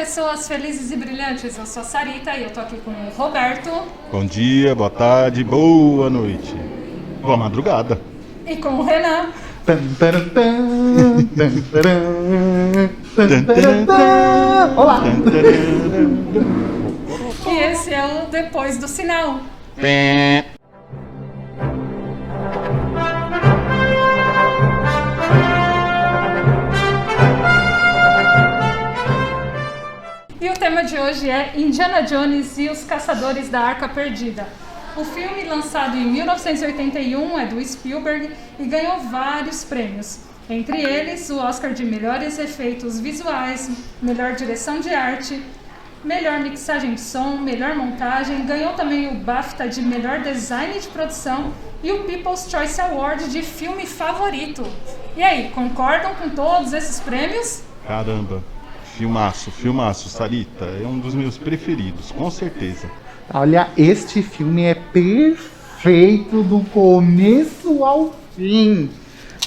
pessoas felizes e brilhantes. Eu sou a Sarita e eu tô aqui com o Roberto. Bom dia, boa tarde, boa noite. Boa madrugada. E com o Renan. Olá! E esse é o Depois do Sinal. E o tema de hoje é Indiana Jones e os Caçadores da Arca Perdida. O filme, lançado em 1981, é do Spielberg e ganhou vários prêmios. Entre eles, o Oscar de Melhores Efeitos Visuais, Melhor Direção de Arte, Melhor Mixagem de Som, Melhor Montagem, ganhou também o BAFTA de Melhor Design de Produção e o People's Choice Award de Filme Favorito. E aí, concordam com todos esses prêmios? Caramba, filmaço, Sarita. É um dos meus preferidos, com certeza. Olha, este filme é perfeito do começo ao fim.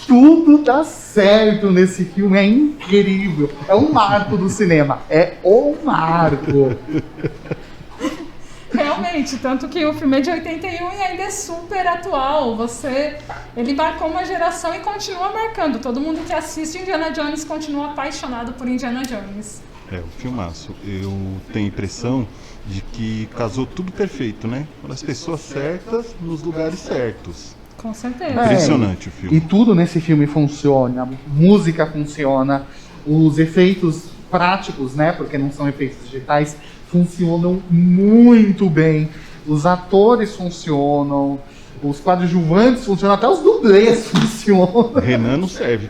Tudo dá certo nesse filme, é incrível. É um marco do cinema, é o marco. Realmente, tanto que o filme é de 81 e ainda é super atual. Ele marcou uma geração e continua marcando. Todo mundo que assiste Indiana Jones continua apaixonado por Indiana Jones. É, um filmaço. Eu tenho a impressão de que casou tudo perfeito, né? As pessoas certas nos lugares certos. Com certeza. Impressionante o filme. E tudo nesse filme funciona, a música funciona, os efeitos práticos, né, porque não são efeitos digitais, funcionam muito bem, os atores funcionam, os coadjuvantes funcionam, até os dublês funcionam. Renan não serve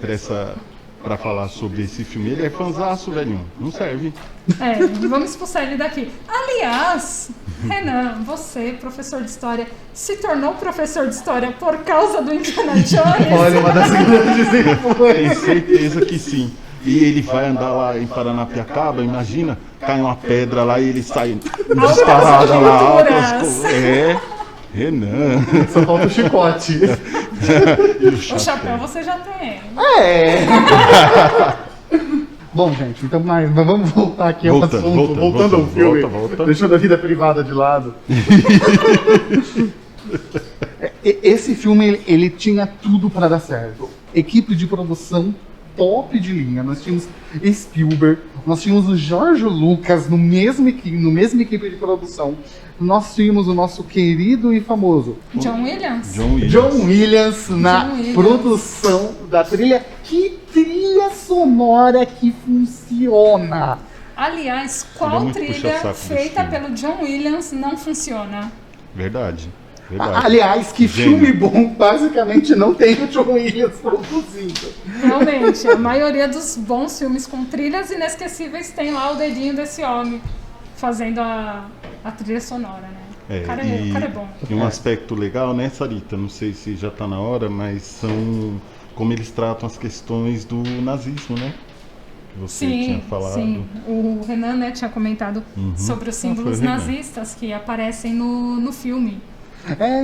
pra falar sobre esse filme. Ele é fãzaço, velhinho. Não serve. Vamos expulsar ele daqui. Aliás, Renan, você, professor de história, se tornou professor de história por causa do Indiana Jones? Olha, uma das grandes Tenho influências. certeza que sim. E ele vai andar lá em Paranapiacaba, imagina, cai uma pedra lá e ele sai disparado lá. alturas. Renan. Só falta o chicote. E o O chapéu. chapéu você já tem. É. Bom, gente, então mas vamos voltar aqui ao assunto. Voltando ao filme. Volta. Deixando a vida privada de lado. Esse filme, ele tinha tudo para dar certo. Equipe de produção top de linha. Nós tínhamos Spielberg, nós tínhamos o George Lucas no mesmo equipe de produção. Nós tínhamos o nosso querido e famoso John Williams? John Williams na John Williams. produção da trilha. Que trilha sonora que funciona! Aliás, Ele é qual muito trilha puxa-saco desse feita filme. pelo John Williams não funciona? Verdade. Aliás, que Gênio. filme bom, basicamente não tem o John Williams produzindo. Realmente, a maioria dos bons filmes com trilhas inesquecíveis tem lá o dedinho desse homem fazendo a trilha sonora, né? O cara é bom. E um aspecto legal, né, Sarita? Não sei se já está na hora, mas são como eles tratam as questões do nazismo, né? Que você tinha falado. Sim. O Renan, né, tinha comentado sobre os símbolos foi o Renan. nazistas que aparecem no filme.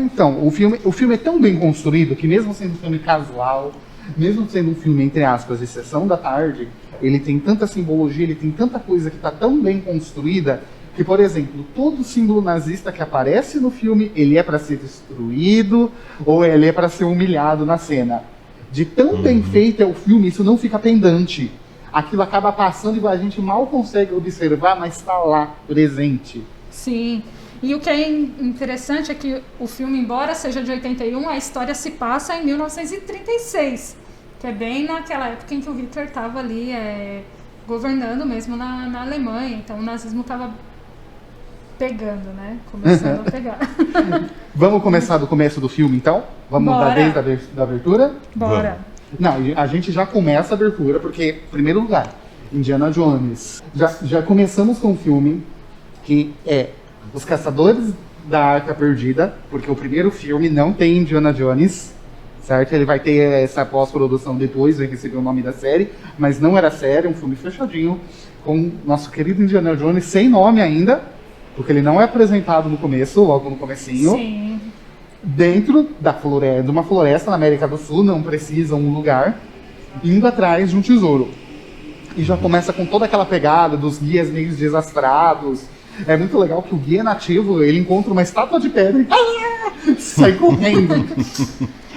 Então, o filme é tão bem construído que mesmo sendo um filme casual, mesmo sendo um filme, entre aspas, de sessão da tarde, ele tem tanta simbologia, ele tem tanta coisa que está tão bem construída que, por exemplo, todo símbolo nazista que aparece no filme, ele é para ser destruído ou ele é para ser humilhado na cena. De tão bem feito é o filme, isso não fica pendente. Aquilo acaba passando e a gente mal consegue observar, mas está lá, presente. Sim. E o que é interessante é que o filme, embora seja de 81, a história se passa em 1936, que é bem naquela época em que o Hitler estava ali governando mesmo na Alemanha. Então o nazismo estava pegando, né? Começando a pegar. Vamos começar do começo do filme, então? Vamos Bora. dar desde da abertura? Bora. Não, a gente já começa a abertura, porque, em primeiro lugar, Indiana Jones. Já começamos com um filme que é Os Caçadores da Arca Perdida, porque o primeiro filme não tem Indiana Jones, certo? Ele vai ter essa pós-produção depois, vai receber o nome da série, mas não era série, um filme fechadinho, com nosso querido Indiana Jones, sem nome ainda, porque ele não é apresentado no começo, logo no comecinho. Sim. Dentro de uma floresta na América do Sul, não precisa um lugar, indo atrás de um tesouro. E já começa com toda aquela pegada dos guias meio desastrados. É muito legal que o guia nativo, ele encontra uma estátua de pedra e sai correndo.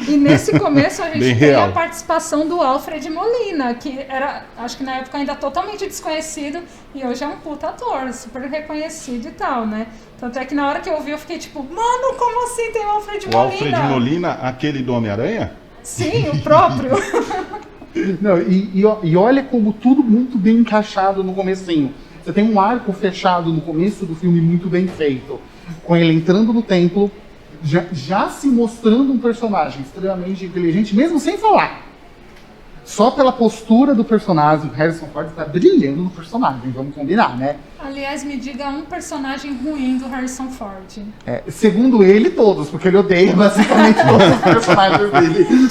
E nesse começo a gente Bem tem real. a participação do Alfred Molina, que era, acho que na época ainda totalmente desconhecido, e hoje é um puta ator, super reconhecido e tal, né? Tanto é que na hora que eu vi eu fiquei tipo, mano, como assim tem o Alfred O Molina? Alfred Molina, aquele do Homem-Aranha? Sim, o próprio. Não, e olha como tudo muito bem encaixado no comecinho. Você tem um arco fechado no começo do filme muito bem feito. Com ele entrando no templo, já se mostrando um personagem extremamente inteligente, mesmo sem falar. Só pela postura do personagem, o Harrison Ford está brilhando no personagem, vamos combinar, né? Aliás, me diga um personagem ruim do Harrison Ford. Segundo ele, todos, porque ele odeia basicamente todos os personagens dele.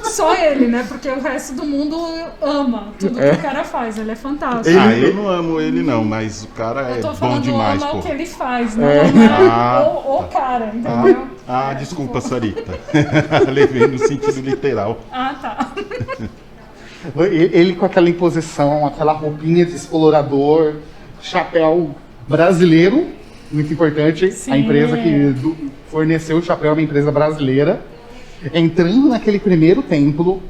Só ele, né? Porque o resto do mundo ama tudo que o cara faz, ele é fantástico. Eu não amo ele não, mas o cara Eu é tô bom falando demais, ama pô. o que ele faz, não Ah, o cara, entendeu? Desculpa, Sarita. Levei no sentido literal. Ah, tá. Ele com aquela imposição, aquela roupinha de explorador, chapéu brasileiro, muito importante. Sim. A empresa que forneceu o chapéu é uma empresa brasileira. Entrando naquele primeiro templo,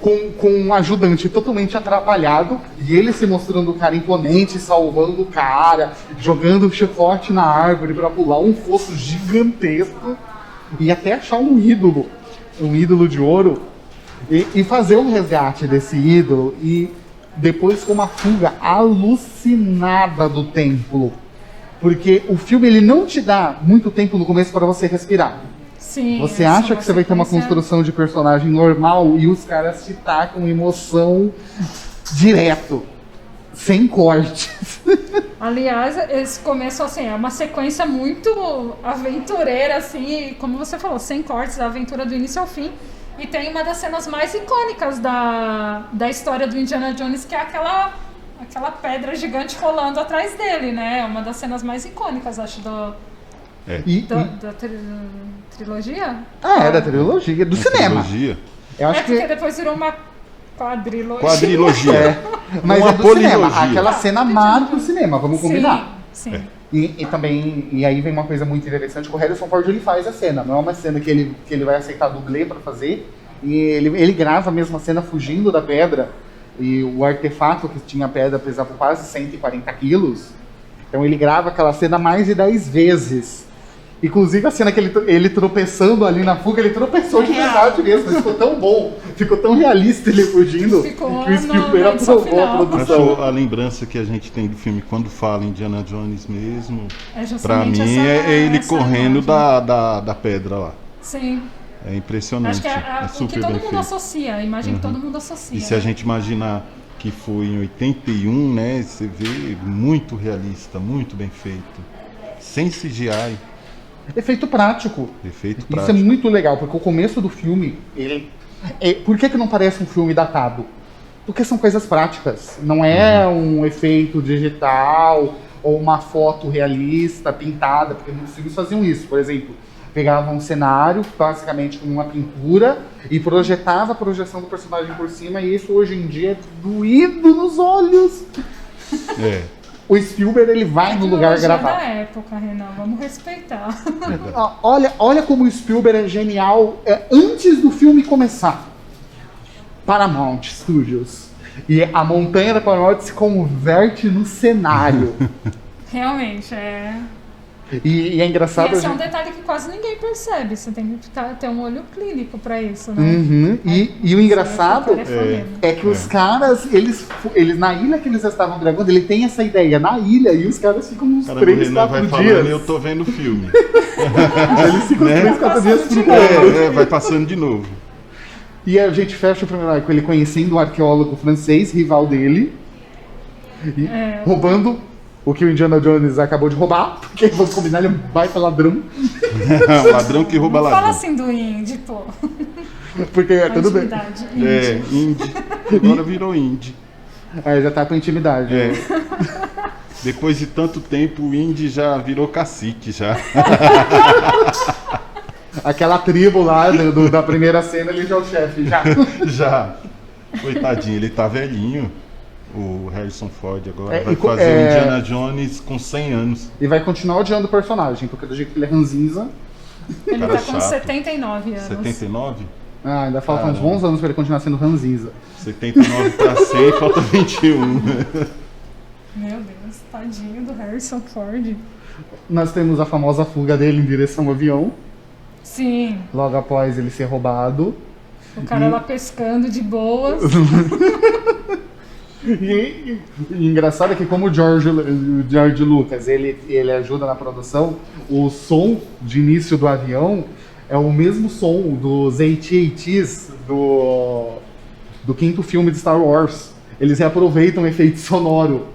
com um ajudante totalmente atrapalhado, e ele se mostrando um cara imponente, salvando o cara, jogando o chicote na árvore para pular um fosso gigantesco, e até achar um ídolo de ouro, e fazer um resgate desse ídolo, e depois com uma fuga alucinada do templo. Porque o filme ele não te dá muito tempo no começo para você respirar. Sim, Você essa acha que você vai ter uma sequência- construção de personagem normal e os caras te tacam emoção direto, sem cortes. Aliás, esse começo, assim, é uma sequência muito aventureira, assim, e como você falou, sem cortes, a aventura do início ao fim. E tem uma das cenas mais icônicas da história do Indiana Jones, que é aquela pedra gigante rolando atrás dele, né? É uma das cenas mais icônicas, acho, da trilogia. É da trilogia, do cinema. Trilogia. Eu acho Porque que depois virou uma quadrilogia. Quadrilogia. mas Uma é do cinema. polilogia. Aquela cena marca o cinema, vamos combinar. Sim, sim. E também, e aí vem uma coisa muito interessante, que o Harrison Ford ele faz a cena, não é uma cena que ele vai aceitar dublê para fazer, e ele grava a mesma cena fugindo da pedra, e o artefato que tinha a pedra pesava quase 140 quilos, então ele grava aquela cena mais de 10 vezes. Inclusive a cena que ele tropeçando ali na fuga, ele tropeçou de verdade mesmo, mas ficou tão bom, ficou tão realista ele fugindo, Ficou que o Spielberg na edição aprovou a final. produção. Achou a lembrança que a gente tem do filme quando fala Indiana Jones mesmo, É justamente pra mim essa- é ele essa correndo imagem. da pedra lá. Sim. É impressionante, Acho que é é o que super todo bem mundo feito. associa, a imagem que todo mundo associa. E se a né? gente imaginar que foi em 81, né, você vê muito realista, muito bem feito. Sem CGI, Efeito prático. efeito Isso prático. é muito legal, porque o começo do filme, por que não parece um filme datado? Porque são coisas práticas. Não é um efeito digital ou uma foto realista, pintada, porque muitos filmes faziam isso. Por exemplo, pegavam um cenário, basicamente com uma pintura, e projetava a projeção do personagem por cima, e isso hoje em dia é doído nos olhos. É, O Spielberg, ele vai no lugar Tecnologia gravar. da época, Renan, vamos respeitar. Olha como o Spielberg é genial antes do filme começar. Paramount Studios. E a montanha da Paramount se converte no cenário. Realmente, é. E é engraçado. E esse é a um gente- detalhe que quase ninguém percebe. Você tem que ter um olho clínico pra isso, né? Uhum. E o engraçado Mesmo. é que os caras, eles na ilha que eles estavam gravando, ele tem essa ideia na ilha e os caras ficam uns caramba, o 3, Renan 4 vai dias. falando e eu tô vendo o filme. Eles ficam Né? 3, 4 dias Passando de filmando. Vai passando de novo. E a gente fecha o primeiro arco ele conhecendo um arqueólogo francês, rival dele, e roubando o que o Indiana Jones acabou de roubar, porque vamos combinar, ele é um baita ladrão, Ladrão que rouba Não fala ladrão. assim do indie, pô. porque é tudo bem. Intimidade. É, indie. Agora virou indie. Aí já tá com intimidade. É. Depois de tanto tempo, o indie já virou cacique, já. Aquela tribo lá da primeira cena, ele já é o chefe, já. Já. Coitadinho, ele tá velhinho. o Harrison Ford agora É, vai e co- fazer o é- Indiana Jones com 100 anos. E vai continuar odiando o personagem, porque do jeito que ele é ranzinza, Ele Cara tá com chato. 79 anos. 79? ainda faltam uns Caramba. bons anos pra ele continuar sendo ranzinza. 79 para 100, falta 21. Meu Deus, tadinho do Harrison Ford. Nós temos a famosa fuga dele em direção ao avião, Sim, logo após ele ser roubado. o cara lá pescando de boas. E engraçado é que como o George Lucas ele ajuda na produção, o som de início do avião é o mesmo som dos AT-ATs do quinto filme de Star Wars. Eles reaproveitam o efeito sonoro.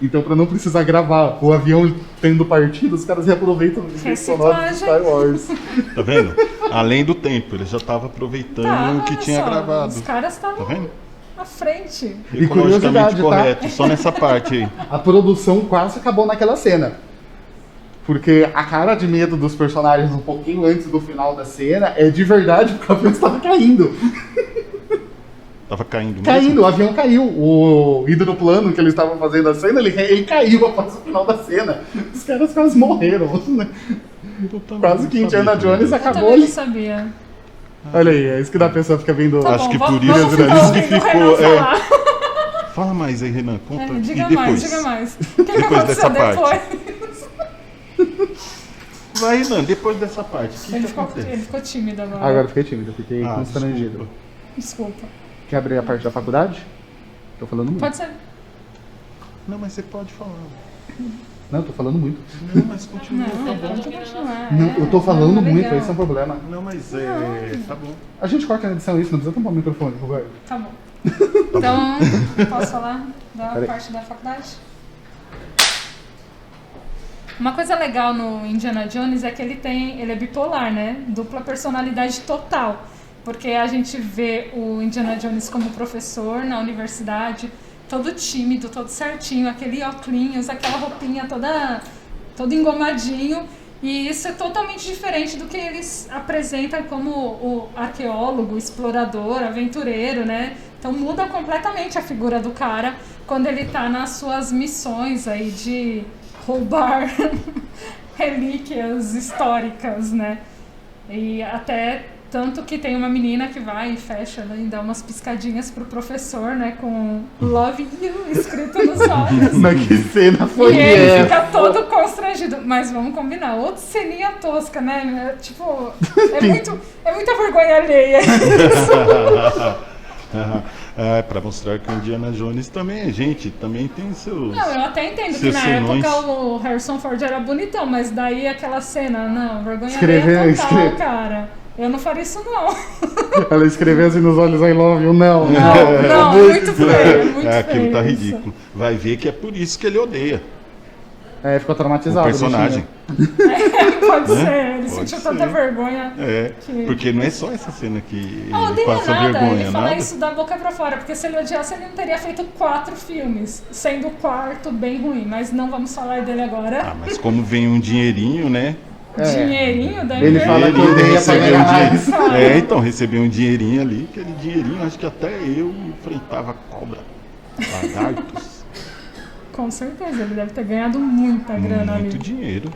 Então, para não precisar gravar o avião tendo partido, os caras reaproveitam o efeito sonoro de Star Wars. Tá vendo? Além do tempo, ele já tava aproveitando o que olha tinha só, gravado. Os caras Tá estavam vendo? à frente. E curiosidade, Ecologicamente tá? correto, só nessa parte aí. A produção quase acabou naquela cena. Porque a cara de medo dos personagens um pouquinho antes do final da cena é de verdade porque o avião estava caindo. Tava caindo mesmo. Caindo, o avião caiu. O hidroplano que eles estavam fazendo a cena, ele caiu após o final da cena. Os caras quase morreram. Puta, Quase não que sabia Indiana disso. Jones Eu acabou também não ali. sabia. Olha aí, é isso que dá a pessoa fica vendo. Tá Acho bom, que por vamos isso ficar que ouvindo o ficou, Renan falar. Fala mais aí, Renan, conta. É, E diga depois? mais, diga mais. O que Depois aconteceu dessa parte. depois? Vai, Renan, depois dessa parte. O que Ele que ficou, acontece? ele ficou tímido agora. Agora eu fiquei tímido, fiquei Ah, constrangido. Desculpa. Quer abrir a parte da faculdade? Tô falando muito. Pode ser. Não, mas você pode falar. Não, tô falando muito. Não, mas continua, Não, tá bom. pode continuar. Não, eu tô falando Não, muito, legal. esse é um problema. Não, mas tá bom. A gente corta na edição isso, não precisa tampar o microfone, Roberto. Tá bom. Então, posso falar da Peraí. parte da faculdade? Uma coisa legal no Indiana Jones é que ele é bipolar, né? Dupla personalidade total. Porque a gente vê o Indiana Jones como professor na universidade, todo tímido, todo certinho, aquele óculos, aquela roupinha todo engomadinho. E isso é totalmente diferente do que eles apresentam como o arqueólogo, explorador, aventureiro, né? Então muda completamente a figura do cara quando ele tá nas suas missões aí de roubar relíquias históricas, né? E até tanto que tem uma menina que vai e fecha, né, e dá umas piscadinhas pro professor, né, com Love You escrito nos olhos. Mas que cena foi E ele essa? fica todo constrangido. Mas vamos combinar, outra ceninha tosca, né? Tipo, é muita vergonha alheia. Pra mostrar que o Indiana Jones também é gente, também tem seus... Não, eu até entendo que Seus na senões. época o Harrison Ford era bonitão, mas daí aquela cena, não, vergonha Escreveu, alheia total, escreve- cara. Eu não faria isso, não. Ela escreveu assim nos olhos, I love you, não. Não, muito feio, muito feio. Aquilo tá isso. ridículo. Vai ver que é por isso que ele odeia É, ficou o traumatizado. personagem. Pode Né? ser, ele Pode sentiu ser. tanta vergonha. É, Que- porque não é só essa cena que Não ele odeia passa nada, vergonha, ele fala nada. isso da boca pra fora, porque se ele odiasse ele não teria feito 4 filmes, sendo o quarto bem ruim, mas não vamos falar dele agora. Ah, mas como vem um dinheirinho, né? Dinheirinho deve Ele ver. fala que Dinheirinho, odeia recebeu um pagar dinheiro. mais. É, então, recebeu um dinheirinho ali, aquele dinheirinho, acho que até eu enfrentava cobra, lagartos, Com certeza, ele deve ter ganhado muita grana muito ali. dinheiro.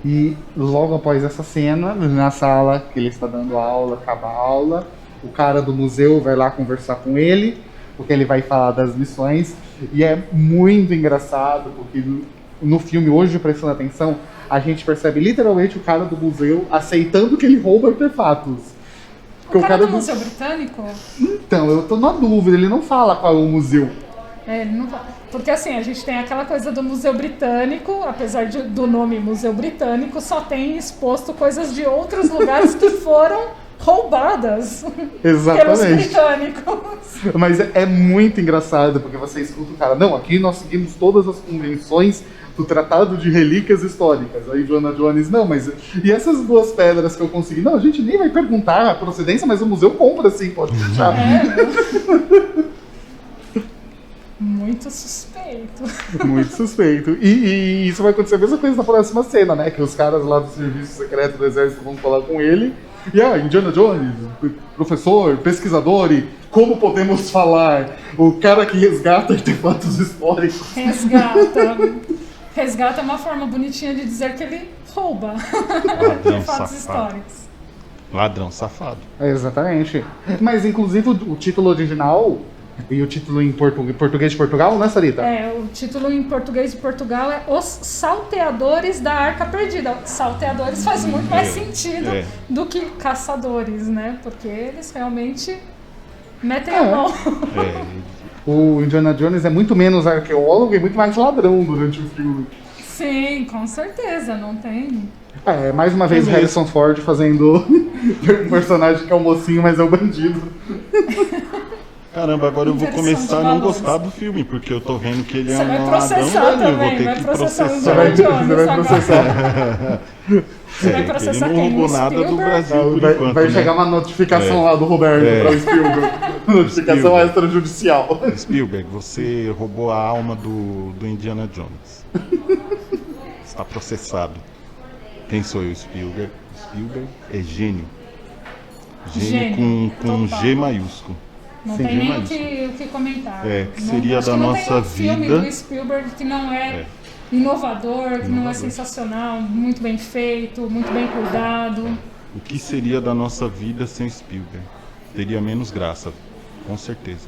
E logo após essa cena, na sala que ele está dando aula, acaba a aula, o cara do museu vai lá conversar com ele, porque ele vai falar das missões, e é muito engraçado, porque no filme, hoje, prestando atenção, a gente percebe literalmente o cara do museu aceitando que ele rouba artefatos. Porque O cara do Museu Britânico, Então, eu tô na dúvida, ele não fala qual é o museu. ele não vai. Porque assim, a gente tem aquela coisa do Museu Britânico, apesar do nome Museu Britânico, só tem exposto coisas de outros lugares que foram roubadas pelos Exatamente. britânicos. Mas é muito engraçado, porque você escuta o cara, não, aqui nós seguimos todas as convenções do Tratado de Relíquias Históricas. Aí Indiana Jones, não, mas e essas 2 pedras que eu consegui? Não, a gente nem vai perguntar a procedência, mas o museu compra sim, pode deixar. Muito suspeito. Muito suspeito. E isso vai acontecer a mesma coisa na próxima cena, né? Que os caras lá do Serviço Secreto do Exército vão falar com ele. Indiana Jones, professor, pesquisador, e como podemos falar? O cara que resgata artefatos históricos. Resgata é uma forma bonitinha de dizer que ele rouba artefatos históricos. Ladrão safado. Exatamente. Mas, inclusive, o título original e o título em português de Portugal, né, Sarita? O título em português de Portugal é Os Salteadores da Arca Perdida. Salteadores faz muito mais sentido do que caçadores, né? Porque eles realmente metem a mão. O Indiana Jones é muito menos arqueólogo e muito mais ladrão durante o filme. Sim, com certeza, não tem... mais uma vez Harrison Ford fazendo um personagem que é o mocinho, mas é o bandido. Caramba, agora eu vou começar a não gostar do filme, porque eu tô vendo que ele é um ladrão. Você vai processar também, vai processar o Indiana Jones. Você vai processar. Você vai processar ele quem? não roubou nada do Brasil por enquanto, vai chegar uma notificação lá do Roberto para o Spielberg. Notificação extrajudicial. Spielberg, você roubou a alma do Indiana Jones. Está processado. Quem sou eu, Spielberg? Spielberg é gênio. Gênio com G maiúsculo. Não tem nem o que comentar. Que seria da nossa vida. Filme do Spielberg que não é inovador, que não é sensacional, muito bem feito, muito bem cuidado. O que seria da nossa vida sem Spielberg? Teria menos graça, com certeza.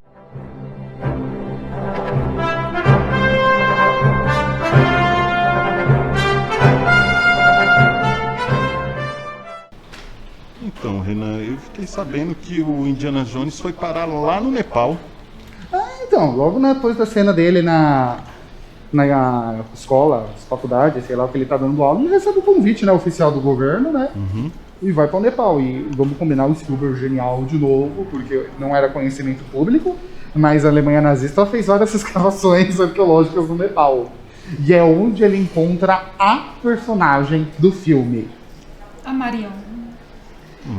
Então, Renan, eu fiquei sabendo que o Indiana Jones foi parar lá no Nepal. Então, logo depois da cena dele na escola, faculdade, sei lá o que ele tá dando aula, ele recebe o convite, né, oficial do governo, né? E vai para o Nepal. E vamos combinar, o Spielberg genial de novo, porque não era conhecimento público, mas a Alemanha nazista fez várias escavações arqueológicas no Nepal. E é onde ele encontra a personagem do filme. A Marion.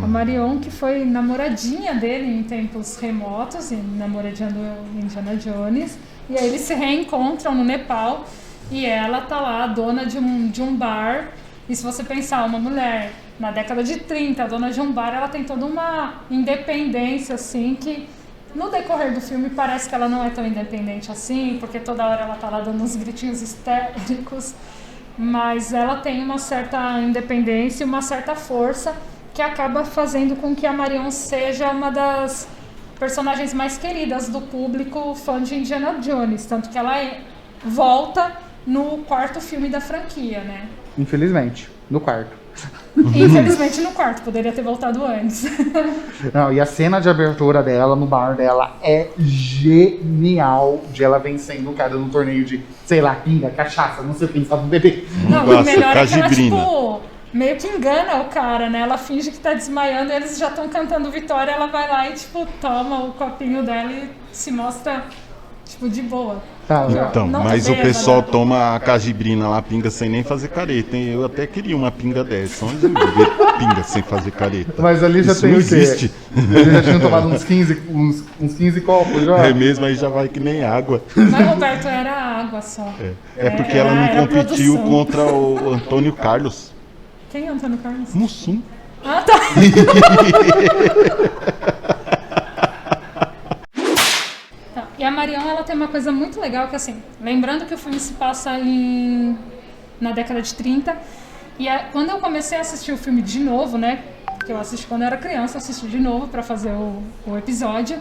A Marion, que foi namoradinha dele em tempos remotos, e namoradinha do Indiana Jones. E aí eles se reencontram no Nepal e ela tá lá, dona de um bar. E se você pensar, uma mulher na década de 30, dona de um bar, ela tem toda uma independência, assim, que no decorrer do filme parece que ela não é tão independente assim, porque toda hora ela tá lá dando uns gritinhos histéricos. Mas ela tem uma certa independência e uma certa força que acaba fazendo com que a Marion seja uma das personagens mais queridas do público fã de Indiana Jones, tanto que ela volta no quarto filme da franquia, né? Infelizmente, no quarto. Infelizmente no quarto, poderia ter voltado antes. Não, e a cena de abertura dela, no bar dela, é genial, de ela vencendo o cara no torneio de, sei lá, pinga, cachaça, não sei o que, sabe, beber. Não, o melhor é que ela, tipo, meio que engana o cara, né? Ela finge que tá desmaiando, eles já estão cantando vitória, ela vai lá e, tipo, toma o copinho dela e se mostra, tipo, de boa. Então, mas o pessoal toma a cajibrina lá, pinga, sem nem fazer careta, hein? Eu até queria uma pinga dessa. Onde eu beber pinga sem fazer careta? Mas ali já isso tem não o quê? existe. Eles já tinham tomado uns 15 copos já. É mesmo, aí já vai que nem água. Mas, Roberto, era água só. É porque ela não competiu contra o Antônio Carlos. Quem é Antônio Carlos? Mussum. Ah, tá. E a Marion, ela tem uma coisa muito legal que, assim, lembrando que o filme se passa na década de 30, e quando eu comecei a assistir o filme de novo, né, que eu assisti quando eu era criança, assisti de novo pra fazer o episódio,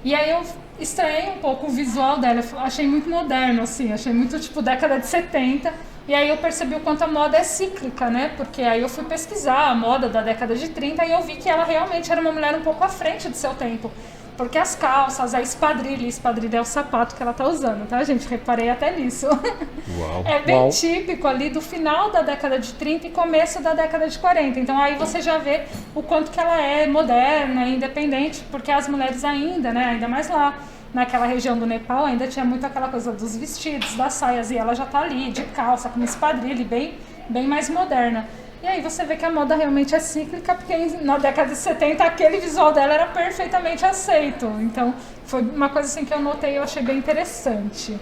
e aí eu estranhei um pouco o visual dela, eu achei muito moderno, assim, achei muito, tipo, década de 70, e aí eu percebi o quanto a moda é cíclica, né, porque aí eu fui pesquisar a moda da década de 30 e eu vi que ela realmente era uma mulher um pouco à frente do seu tempo. Porque as calças, a espadrilha é o sapato que ela tá usando, tá, gente? Reparei até nisso. Uau. É bem típico ali do final da década de 30 e começo da década de 40. Então aí você já vê o quanto que ela é moderna, independente, porque as mulheres ainda, né, ainda mais lá naquela região do Nepal, ainda tinha muito aquela coisa dos vestidos, das saias, e ela já tá ali de calça, com espadrilha, bem mais moderna. E aí você vê que a moda realmente é cíclica, porque na década de 70 aquele visual dela era perfeitamente aceito. Então foi uma coisa assim que eu notei e eu achei bem interessante.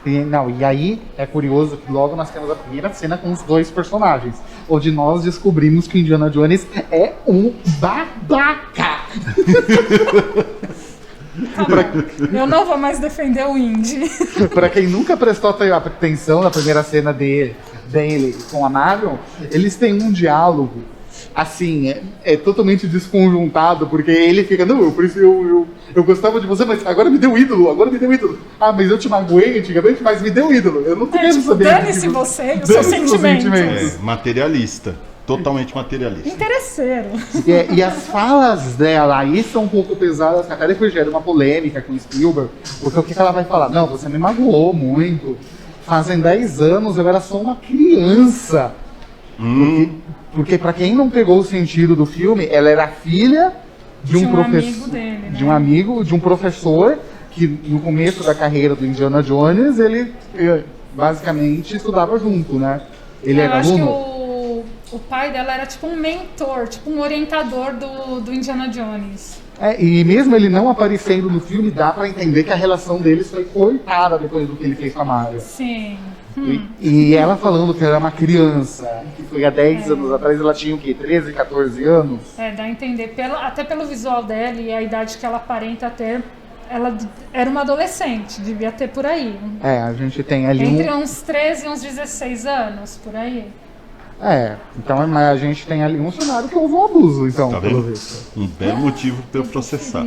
E aí é curioso que logo nós temos a primeira cena com os dois personagens, onde nós descobrimos que o Indiana Jones é um babaca. Eu não vou mais defender o Indy. Pra quem nunca prestou atenção na primeira cena dele com a Marion, eles têm um diálogo assim, é totalmente desconjuntado, porque ele fica, não, eu gostava de você, mas agora me deu ídolo. Ah, mas eu te magoei antigamente, mas me deu ídolo. Eu não quero saber. Dane-se você e os seus sentimentos. Materialista. Totalmente materialista. Interesseiro. E as falas dela aí são um pouco pesadas, até depois gera uma polêmica com o Spielberg, porque o que ela vai falar? Não, você me magoou muito. Fazem 10 anos, eu era só uma criança. Porque pra quem não pegou o sentido do filme, ela era filha de um professor, amigo dele, né? de um amigo, de um professor que no começo da carreira do Indiana Jones, ele basicamente estudava junto, né? Ele era acho aluno. que o pai dela era tipo um mentor, tipo um orientador do Indiana Jones. E mesmo ele não aparecendo no filme, dá pra entender que a relação deles foi cortada depois do que ele fez com a Mario. Sim. E ela falando que era uma criança, que foi há 10 anos atrás, ela tinha o quê? 13, 14 anos? Dá a entender, até pelo visual dela e a idade que ela aparenta ter, ela era uma adolescente, devia ter por aí. A gente tem ali entre uns 13 e uns 16 anos, por aí. Então a gente tem ali um cenário que houve um abuso, então, tá pelo vendo? visto. Um belo motivo para eu processar.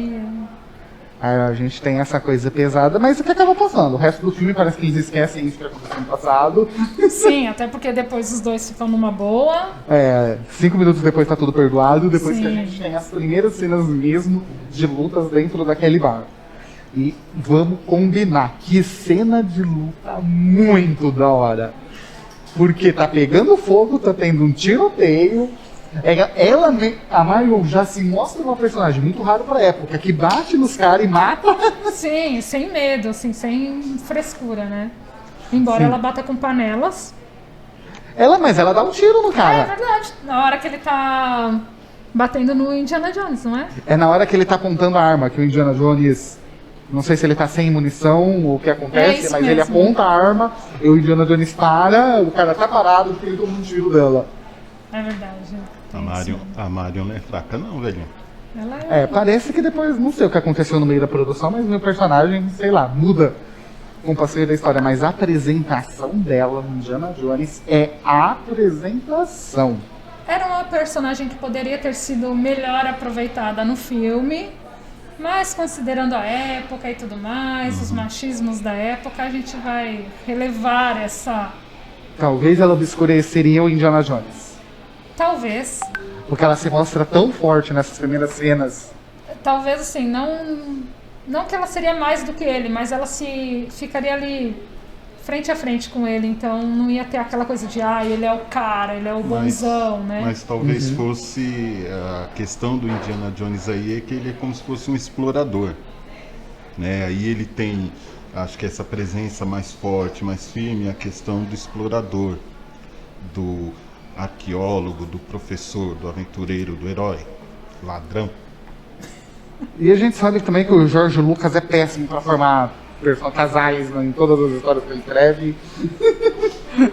A gente tem essa coisa pesada, mas o que acaba passando? O resto do filme parece que eles esquecem isso que aconteceu no passado. Sim, até porque depois os dois ficam numa boa. 5 minutos depois tá tudo perdoado, depois Sim. que a gente tem as primeiras cenas mesmo de lutas dentro daquele bar. E vamos combinar, que cena de luta muito da hora. Porque tá pegando fogo, tá tendo um tiroteio. A Marion já se mostra uma personagem muito raro pra época, que bate nos caras e mata. Sim, sem medo, assim, sem frescura, né? Embora ela bata com panelas. Mas ela dá um tiro no É cara. verdade, na hora que ele tá batendo no Indiana Jones, não é? É na hora que ele tá apontando a arma, que o Indiana Jones, não sei se ele tá sem munição ou o que acontece, isso mas mesmo. ele aponta a arma, e o Indiana Jones para, o cara tá parado porque ele tomou um tiro dela. É verdade. A Marion não é fraca não, velho. Ela Parece que depois, não sei o que aconteceu no meio da produção, mas meu personagem, sei lá, muda com o passeio da história. Mas a apresentação dela no Indiana Jones é a apresentação. era uma personagem que poderia ter sido melhor aproveitada no filme, mas considerando a época e tudo mais, os machismos da época, a gente vai relevar essa... Talvez ela obscureceria o Indiana Jones. Talvez. Porque ela se mostra tão forte nessas primeiras cenas. Talvez, assim, não que ela seria mais do que ele, mas ela ficaria ali frente a frente com ele, então não ia ter aquela coisa de ele é o cara, ele é o bonzão, né? Mas talvez fosse a questão do Indiana Jones aí, é que ele é como se fosse um explorador, né? Aí ele tem, acho que essa presença mais forte, mais firme, a questão do explorador, do arqueólogo, do professor, do aventureiro, do herói, ladrão. E a gente sabe também que o Jorge Lucas é péssimo para formar casais em todas as histórias que ele escreve.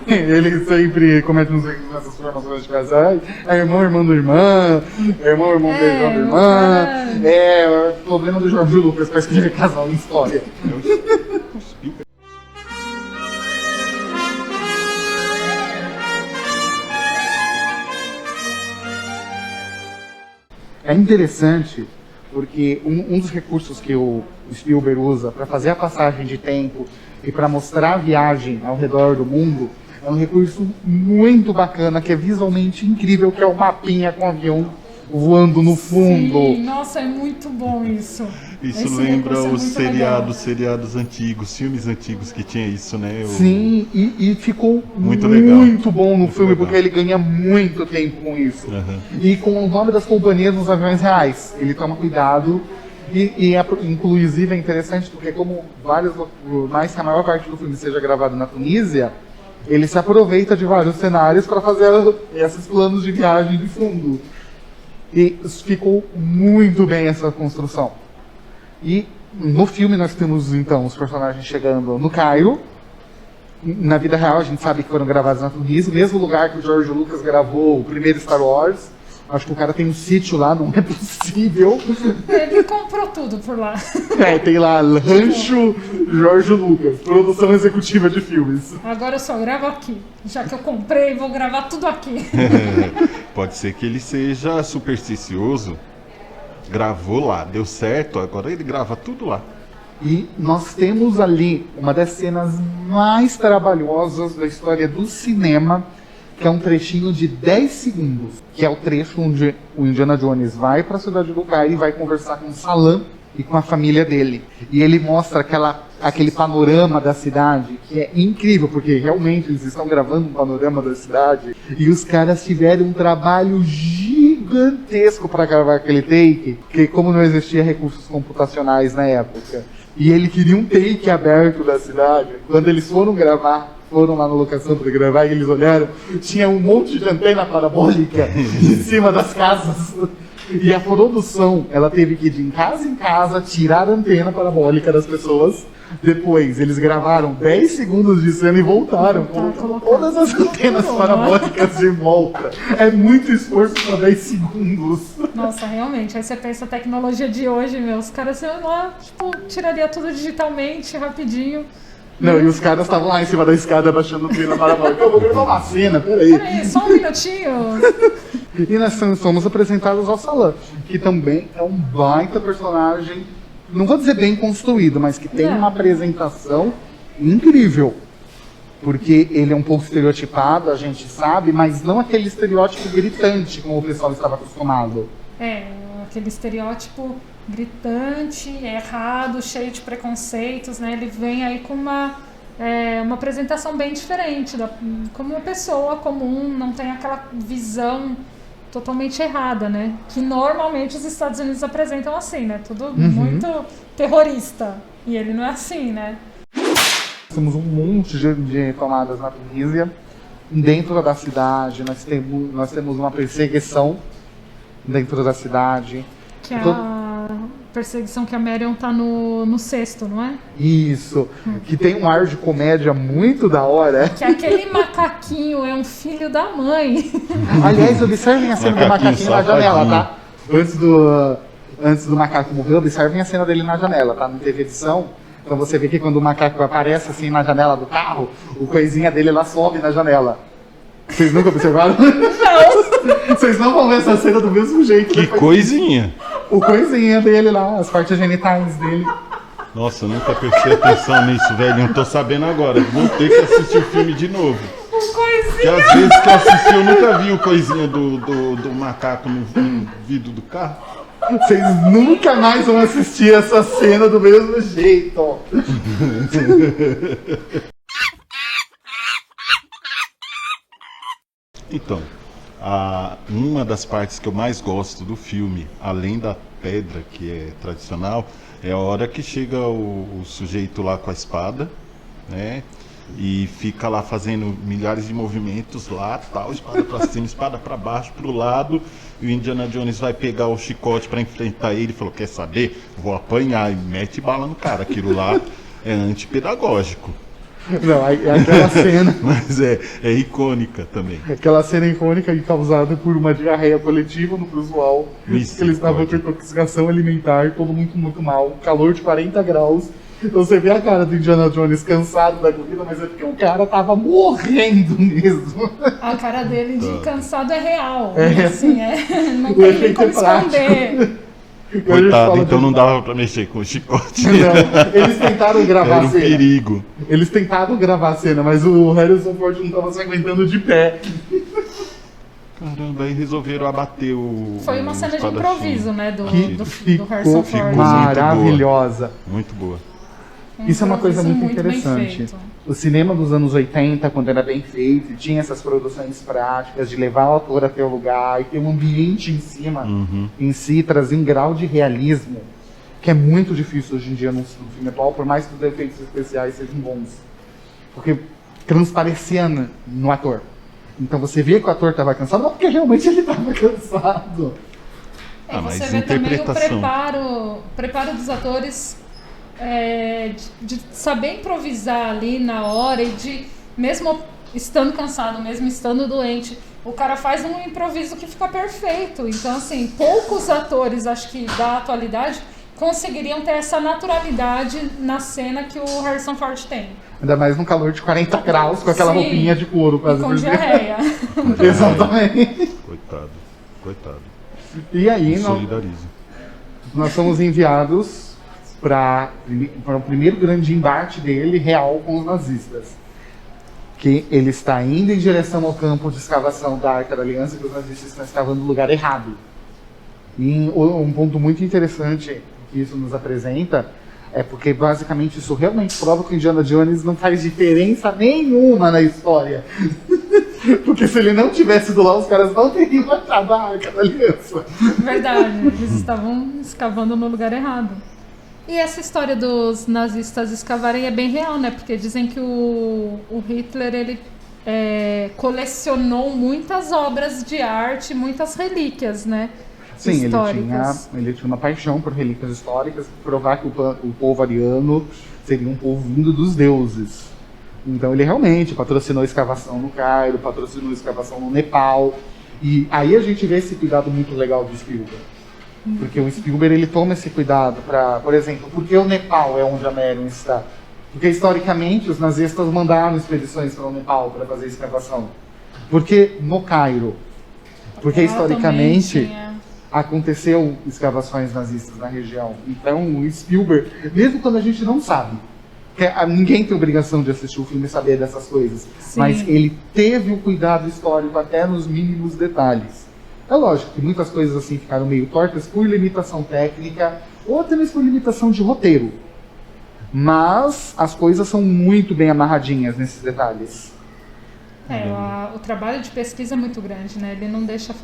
Ele sempre comete uns erros nessas formações de casais. É irmão do irmão, irmão beijão da irmã. É o problema do Jorge Lucas para escrever casal em história. É interessante porque um dos recursos que o Spielberg usa para fazer a passagem de tempo e para mostrar a viagem ao redor do mundo é um recurso muito bacana, que é visualmente incrível, que é o mapinha com o avião voando no fundo. Sim, nossa, é muito bom isso. Isso Esse lembra recurso é os muito seriados antigos, filmes antigos que tinha isso, né? Sim, e ficou Muito legal. muito bom no Muito filme, legal. porque ele ganha muito tempo com isso. Uhum. E com o nome das companhias nos aviões reais. Ele toma cuidado. Inclusive é interessante porque como mais que a maior parte do filme seja gravado na Tunísia, ele se aproveita de vários cenários para fazer esses planos de viagem de fundo. E ficou muito bem essa construção. E no filme nós temos então os personagens chegando no Cairo, Na vida real, a gente sabe que foram gravados na Tunísia, o mesmo lugar que o George Lucas gravou o primeiro Star Wars. Acho que o cara tem um sítio lá, não é possível. Ele comprou tudo por lá. Tem lá Rancho George Lucas, produção executiva de filmes. Agora eu só gravo aqui. Já que eu comprei, vou gravar tudo aqui. Pode ser que ele seja supersticioso, gravou lá, deu certo, agora ele grava tudo lá. E nós temos ali uma das cenas mais trabalhosas da história do cinema, que é um trechinho de 10 segundos, que é o trecho onde o Indiana Jones vai para a cidade do Cairo e vai conversar com Salam e com a família dele. E ele mostra aquele panorama da cidade, que é incrível, porque realmente eles estão gravando um panorama da cidade, e os caras tiveram um trabalho gigantesco para gravar aquele take, porque como não existia recursos computacionais na época, e ele queria um take aberto da cidade, quando eles foram lá na locação para gravar e eles olharam, tinha um monte de antena parabólica em cima das casas. E a produção, ela teve que ir de em casa, tirar a antena parabólica das pessoas. Depois, eles gravaram 10 segundos de cena e voltaram, colocando todas as antenas parabólicas de volta. É muito esforço para 10 segundos. Nossa, realmente. Aí você pensa a tecnologia de hoje, os caras, sei lá, tiraria tudo digitalmente, rapidinho. Não, e os caras estavam lá em cima da escada baixando o pino parabólico. Eu vou gravar uma cena, peraí. Só um minutinho. E nós somos apresentados ao Salam, que também é um baita personagem, não vou dizer bem construído, mas que tem uma apresentação incrível. Porque ele é um pouco estereotipado, a gente sabe, mas não aquele estereótipo gritante como o pessoal estava acostumado. Aquele estereótipo gritante, errado, cheio de preconceitos, né? Ele vem aí com uma apresentação bem diferente, como uma pessoa comum, não tem aquela visão totalmente errada, né? Que normalmente os Estados Unidos apresentam assim, né? Tudo muito terrorista. E ele não é assim, né? Temos um monte de tomadas na Tunísia. Dentro da cidade, nós temos uma perseguição dentro da cidade. Que é a perseguição que a Marion tá no sexto, não é? Isso, que tem um ar de comédia muito da hora. Que aquele macaquinho é um filho da mãe. Aliás, observem a cena do macaquinho na janela, tá? Antes do macaco morrer, observem a cena dele na janela, tá? Não teve edição. Então você vê que quando o macaco aparece assim na janela do carro, o coisinha dele lá some na janela. Vocês nunca observaram? Não! Vocês não vão ver essa cena do mesmo jeito. Que coisinha! O coisinha dele lá, as partes genitais dele. Nossa, eu nunca prestei atenção nisso, velho. Eu tô sabendo agora. Vou ter que assistir o filme de novo. O coisinha! Porque às vezes que eu assisti, eu nunca vi o coisinha do macaco no vidro do carro. Vocês nunca mais vão assistir essa cena do mesmo jeito. Então, uma das partes que eu mais gosto do filme, além da pedra, que é tradicional, é a hora que chega o sujeito lá com a espada, né? E fica lá fazendo milhares de movimentos lá, tal, espada pra cima, espada pra baixo, pro lado, e o Indiana Jones vai pegar o chicote pra enfrentar ele e falou, quer saber? Vou apanhar, e mete bala no cara. Aquilo lá é antipedagógico. Não, é aquela cena. Mas é icônica também. Aquela cena icônica e causada por uma diarreia coletiva no pessoal. Eles estavam com intoxicação alimentar, todo muito mal, calor de 40 graus. Então você vê a cara do Indiana Jones cansado da corrida, mas é porque o cara tava morrendo mesmo. A cara dele de cansado é real. É. Assim, não tem nem como esconder. Coitado, então não dava pra mexer com o chicote. Não, eles tentaram gravar Era a cena. perigo. Eles tentaram gravar a cena, mas o Harrison Ford não tava se aguentando de pé. Caramba, aí resolveram abater o. Foi uma cena de espadachim. improviso, né? Do Ficou Harrison Ford. maravilhosa. Muito boa. Isso é uma coisa muito bem interessante. feito. O cinema dos anos 80, quando era bem feito, tinha essas produções práticas de levar o ator até o lugar e ter um ambiente em cima, em si, trazia um grau de realismo que é muito difícil hoje em dia no filme atual, por mais que os efeitos especiais sejam bons. Porque transparecia no ator. Então você via que o ator estava cansado, não porque realmente ele estava cansado. Mas Você vê também o interpretação. preparo dos atores de saber improvisar ali na hora e de, mesmo estando cansado, mesmo estando doente, o cara faz um improviso que fica perfeito. Então, assim, poucos atores, acho que da atualidade, conseguiriam ter essa naturalidade na cena que o Harrison Ford tem. Ainda mais no calor de 40 graus, com aquela Sim, roupinha de couro. E com diarreia. Exatamente. Coitado. E aí, Solidarizo. nós somos enviados para o primeiro grande embate dele, real, com os nazistas. Que ele está indo em direção ao campo de escavação da Arca da Aliança, que os nazistas estão escavando no lugar errado. E um ponto muito interessante que isso nos apresenta é porque basicamente isso realmente prova que o Indiana Jones não faz diferença nenhuma na história. Porque se ele não tivesse ido lá, os caras não teriam achado a Arca da Aliança. Verdade, eles estavam escavando no lugar errado. E essa história dos nazistas escavarem é bem real, né? Porque dizem que o Hitler, ele colecionou muitas obras de arte, muitas relíquias, né? Sim, históricas. ele tinha uma paixão por relíquias históricas, provar que o povo ariano seria um povo vindo dos deuses. Então ele realmente patrocinou escavação no Cairo, patrocinou escavação no Nepal. E aí a gente vê esse cuidado muito legal do Spielberg. Porque o Spielberg, ele toma esse cuidado para, por exemplo, por que o Nepal é onde a Marion está? Porque historicamente os nazistas mandaram expedições para o Nepal para fazer escavação. Porque no Cairo? Porque historicamente aconteceu escavações nazistas na região. Então o Spielberg, mesmo quando a gente não sabe, ninguém tem obrigação de assistir o filme e saber dessas coisas, Sim. mas ele teve o cuidado histórico até nos mínimos detalhes. É lógico que muitas coisas assim ficaram meio tortas por limitação técnica ou até mesmo por limitação de roteiro. Mas as coisas são muito bem amarradinhas nesses detalhes. O trabalho de pesquisa é muito grande, né? Ele não deixa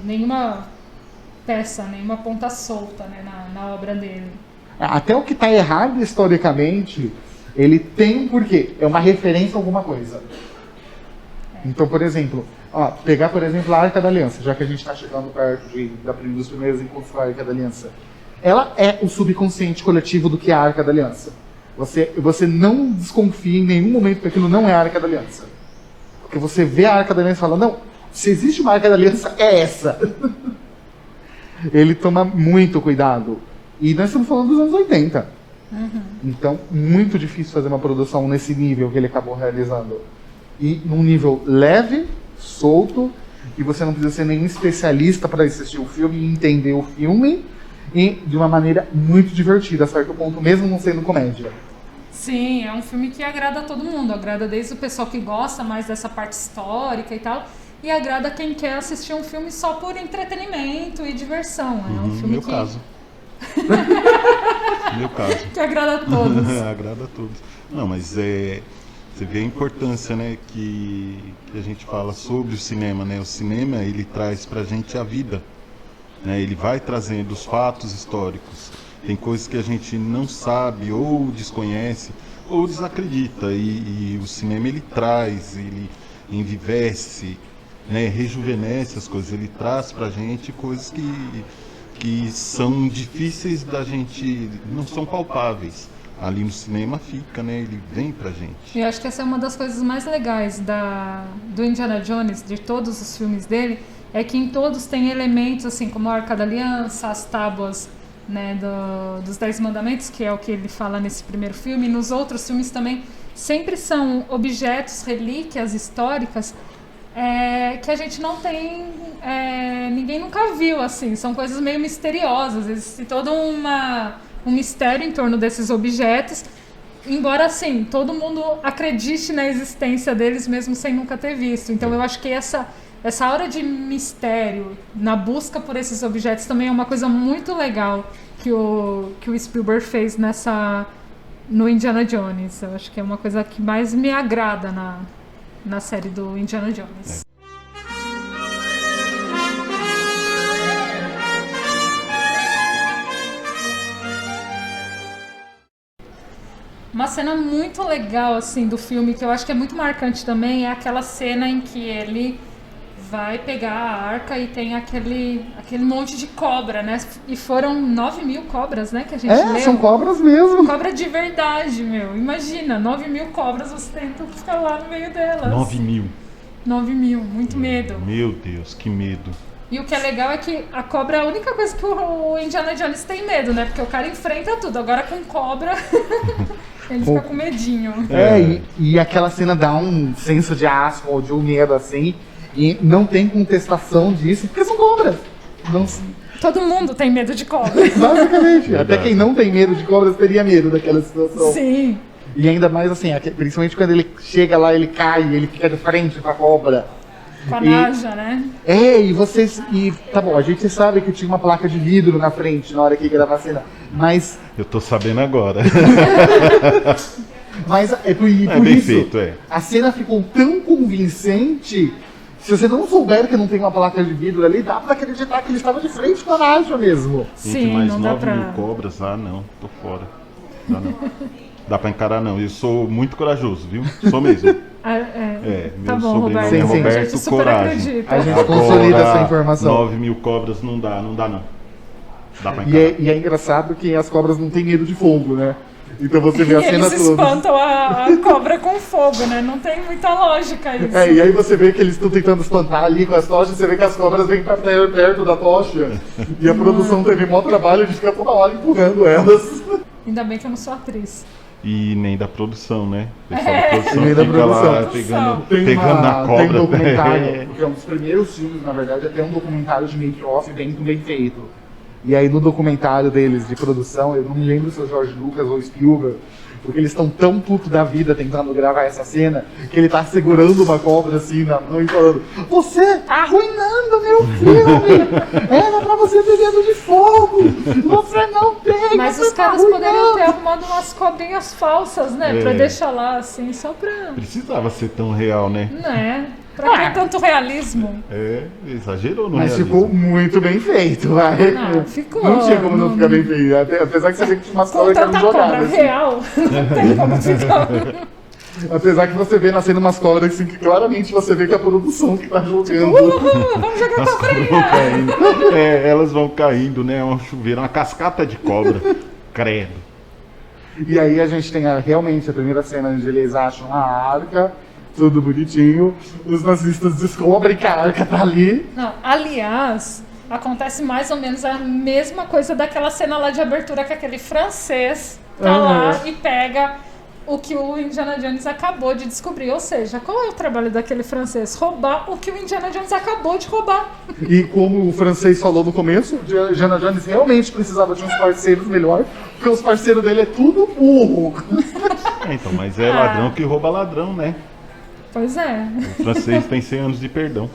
nenhuma peça, nenhuma ponta solta, né, na obra dele. Até o que está errado historicamente, ele tem um porquê. É uma referência a alguma coisa. Então, por exemplo, pegar, por exemplo, a Arca da Aliança, já que a gente está chegando perto dos primeiros encontros com a Arca da Aliança. Ela é o subconsciente coletivo do que é a Arca da Aliança. Você não desconfia em nenhum momento que aquilo não é a Arca da Aliança. Porque você vê a Arca da Aliança e fala, não, se existe uma Arca da Aliança, é essa. Ele toma muito cuidado. E nós estamos falando dos anos 80. Então, muito difícil fazer uma produção nesse nível que ele acabou realizando. E num nível leve, solto, e você não precisa ser nenhum especialista para assistir o filme e entender o filme, e de uma maneira muito divertida, a certo ponto, mesmo não sendo comédia. Sim, é um filme que agrada a todo mundo. Agrada desde o pessoal que gosta mais dessa parte histórica e tal, e agrada quem quer assistir um filme só por entretenimento e diversão. É um filme Meu caso. Meu caso. Que agrada a todos. Agrada a todos. Não, mas você vê a importância, né, que a gente fala sobre o cinema, né? O cinema, ele traz pra gente a vida, né? Ele vai trazendo os fatos históricos. Tem coisas que a gente não sabe ou desconhece ou desacredita, e o cinema, ele traz, ele envivece, né, rejuvenesce as coisas, ele traz pra gente coisas que são difíceis da gente, não são palpáveis. Ali no cinema fica, né? Ele vem pra gente. E eu acho que essa é uma das coisas mais legais do Indiana Jones, de todos os filmes dele, é que em todos tem elementos, assim, como a Arca da Aliança, as tábuas, né, dos 10 Mandamentos, que é o que ele fala nesse primeiro filme, e nos outros filmes também, sempre são objetos, relíquias históricas que a gente não tem, ninguém nunca viu, assim, são coisas meio misteriosas, existe todo um mistério em torno desses objetos, embora, assim, todo mundo acredite na existência deles mesmo sem nunca ter visto. Então eu acho que essa aura de mistério na busca por esses objetos também é uma coisa muito legal que o Spielberg fez no Indiana Jones. Eu acho que é uma coisa que mais me agrada na série do Indiana Jones. Uma cena muito legal, assim, do filme, que eu acho que é muito marcante também, é aquela cena em que ele vai pegar a arca e tem aquele monte de cobra, né? E foram 9.000 cobras, né? Que a gente leu. São cobras mesmo. Cobra de verdade, meu. Imagina, 9.000 cobras, você tenta ficar lá no meio delas. 9.000. 9.000, muito medo. Meu Deus, que medo. E o que é legal é que a cobra é a única coisa que o Indiana Jones tem medo, né? Porque o cara enfrenta tudo. Agora com cobra, ele fica com medinho. E aquela cena dá um senso de asco ou de um medo assim. E não tem contestação disso, porque são cobras. Não, Todo mundo tem medo de cobra. basicamente. Verdade. Até quem não tem medo de cobras teria medo daquela situação. Sim. E ainda mais assim, principalmente quando ele chega lá, ele cai, ele fica de frente com a cobra. Com a Naja, né? E vocês. E tá bom, a gente sabe que tinha uma placa de vidro na frente na hora que grava a cena. Mas Eu tô sabendo agora. é por bem isso. feito, A cena ficou tão convincente. Se você não souber que não tem uma placa de vidro ali, dá pra acreditar que ele estava de frente com a Naja mesmo. Gente, Sim, mais não dá 9.000 pra... cobras? Ah, não, tô fora. Dá não. Dá pra encarar não. Eu sou muito corajoso, viu? Sou mesmo. Tá Meu bom, sobrenome Roberto. Sim, é sim. A gente Roberto super Coragem. acredita. A gente consolida essa informação. 9.000 cobras não dá não. Dá pra E encarar. e é engraçado que as cobras não têm medo de fogo, né? Então você vê a E cena eles toda. espantam a cobra com fogo, né? Não tem muita lógica isso. E aí você vê que eles estão tentando espantar ali com as tochas, você vê que as cobras vêm pra perto da tocha. E a produção teve maior trabalho de ficar toda hora empurrando elas. Ainda bem que eu não sou atriz. E nem da produção, né? O pessoal da produção Nem da fica lá produção. pegando na cobra. Tem um documentário, porque é um dos primeiros filmes, na verdade, até um documentário de make-off bem feito. E aí no documentário deles de produção, eu não me lembro se é o George Lucas ou o Spielberg, porque eles estão tão puto da vida tentando gravar essa cena, que ele tá segurando uma cobra assim na mão e falando: "Você tá arruinando meu filme! Era pra você ter medo de fogo! Você não tem! Mas você os tá caras arruinando!" poderiam ter arrumado umas cobrinhas falsas, né? Pra É. deixar lá assim, só pra. Precisava ser tão real, né? Né? Pra que tanto realismo? Exagerou no Mas realismo. ficou muito bem feito, vai. Não, ficou. Não tinha como não Não- ficar bem feito. Apesar que você vê que tinha umas Com cobras que eram tanta cobra jogadas. real, não tem como ficar. Apesar que você vê nascendo umas cobras assim, que claramente você vê que é a produção que tá jogando. Vamos jogar As cobras vão cobrinha! caindo. Elas vão caindo, né? É um chuveiro, uma cascata de cobra. Credo. E aí a gente tem realmente a primeira cena onde eles acham a arca, tudo bonitinho. Os nazistas descobrem que a arca tá ali. Não, aliás, acontece mais ou menos a mesma coisa daquela cena lá de abertura que aquele francês tá lá e pega o que o Indiana Jones acabou de descobrir. Ou seja, qual é o trabalho daquele francês? Roubar o que o Indiana Jones acabou de roubar. E como o francês falou no começo, o Indiana Jones realmente precisava de uns parceiros melhor, porque os parceiros dele é tudo burro. Então, mas é ladrão que rouba ladrão, né? Pois é. O francês tem 100 anos de perdão.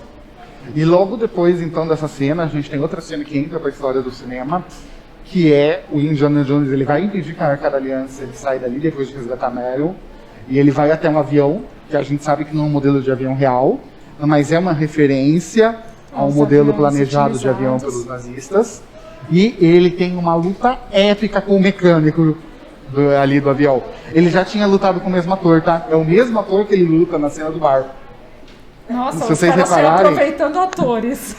E logo depois, então, dessa cena, a gente tem outra cena que entra pra história do cinema, que é o Indiana Jones, ele vai impedir que a Arca da Aliança ele sai dali depois de resgatar Meryl, e ele vai até um avião, que a gente sabe que não é um modelo de avião real, mas é uma referência a um Aos modelo aviões planejado de avião utilizados. pelos nazistas, e ele tem uma luta épica com o mecânico ali do avião. Ele já tinha lutado com o mesmo ator, tá? É o mesmo ator que ele luta na cena do bar. Nossa, Se os vocês caras repararem- aproveitando atores.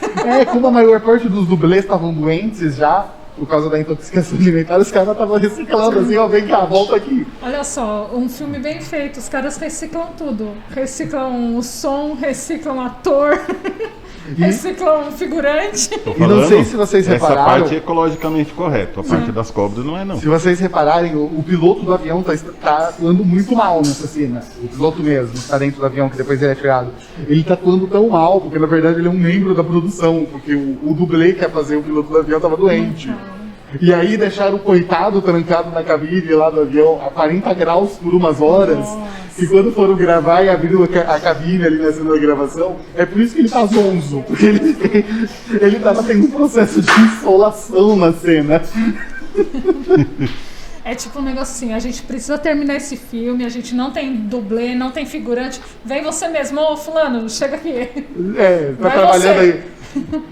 Como a maior parte dos dublês estavam doentes já, por causa da intoxicação alimentar, os caras estavam reciclando assim, ó, vem cá, volta aqui. Olha só, um filme bem feito, os caras reciclam tudo. Reciclam o som, reciclam ator, reciclam figurante. Tô E não sei se vocês essa repararam- parte é ecologicamente correta. A parte das cobras não é, não. Se vocês repararem, o piloto do avião tá atuando muito mal nessa cena. O piloto mesmo, que tá dentro do avião, que depois ele é tirado. Ele tá atuando tão mal, porque na verdade ele é um membro da produção, porque o dublê que ia fazer o piloto do avião tava doente. E aí deixaram o coitado trancado na cabine lá do avião a 40 graus por umas horas. E quando foram gravar e abriram a cabine ali na cena da gravação, é por isso que ele tá zonzo. Porque ele tava tendo um processo de insolação na cena. É tipo um negócio assim, a gente precisa terminar esse filme, a gente não tem dublê, não tem figurante. Vem você mesmo, ô fulano, chega aqui. Tá Vai trabalhando você. aí.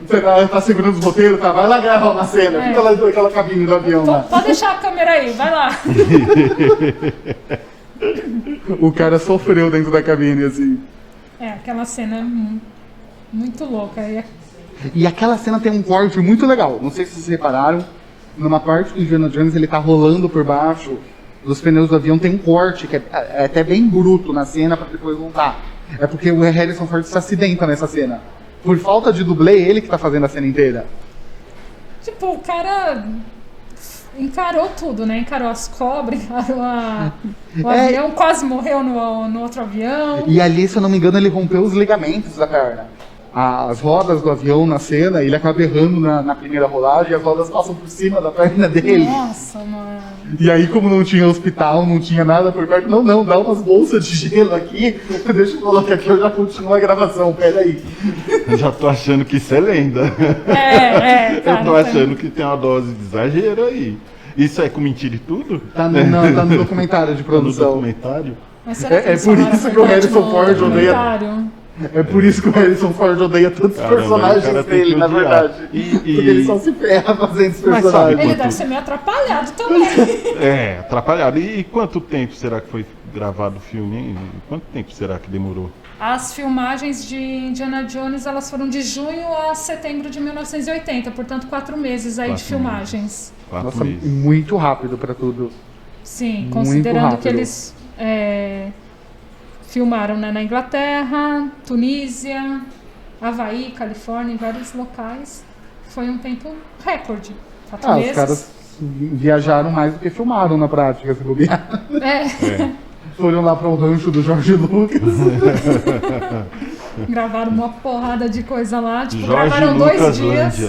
Você tá segurando os roteiros, tá? Vai lá gravar uma cena. Fica lá naquela cabine do avião lá. Pode deixar a câmera aí, vai lá. O cara sofreu dentro da cabine, assim. É, aquela cena Muito louca. E aquela cena tem um corte muito legal. Não sei se vocês repararam. Numa parte que o Indiana Jones ele tá rolando por baixo dos pneus do avião, tem um corte que é até bem bruto na cena pra depois montar. É porque o Harrison Ford se acidenta nessa cena. Por falta de dublê, ele que tá fazendo a cena inteira. Tipo, o cara encarou tudo, né? Encarou as cobras, encarou o avião, quase morreu no outro avião. E ali, se eu não me engano, ele rompeu os ligamentos da perna. As rodas do avião na cena, ele acaba errando na primeira rolagem e as rodas passam por cima da perna dele. Nossa, mano. E aí, como não tinha hospital, não tinha nada por perto, não, dá umas bolsas de gelo aqui, deixa eu colocar aqui, eu já continuo a gravação, peraí. Eu já tô achando que isso é lenda. Cara, Eu tô achando que tem uma dose de exagero aí. Isso é com mentira e tudo? Tá no documentário de No produção. documentário? Mas será que É eles por falaram isso a que o verdade Harrison no Ford odeia. documentário? É por isso que o Harrison Ford odeia tantos Caramba, o personagens cara tem dele, que na odiar. verdade. Porque ele só se ferra fazendo os Mas sabe personagens. Ele quanto- deve ser meio atrapalhado também. É, atrapalhado. E quanto tempo será que foi gravado o filme, hein? Quanto tempo será que demorou? As filmagens de Indiana Jones, elas foram de junho a setembro de 1980, portanto 4 meses aí de 4 filmagens. 4 Nossa, meses. muito rápido pra tudo. Sim, Muito considerando que rápido. eles filmaram, né, na Inglaterra, Tunísia, Havaí, Califórnia, em vários locais. Foi um tempo recorde. 4 Os meses. caras viajaram mais do que filmaram na prática, se bobear. É, Foram lá para o rancho do Jorge Lucas. gravaram uma porrada de coisa lá. Tipo, Jorge gravaram 2 dias.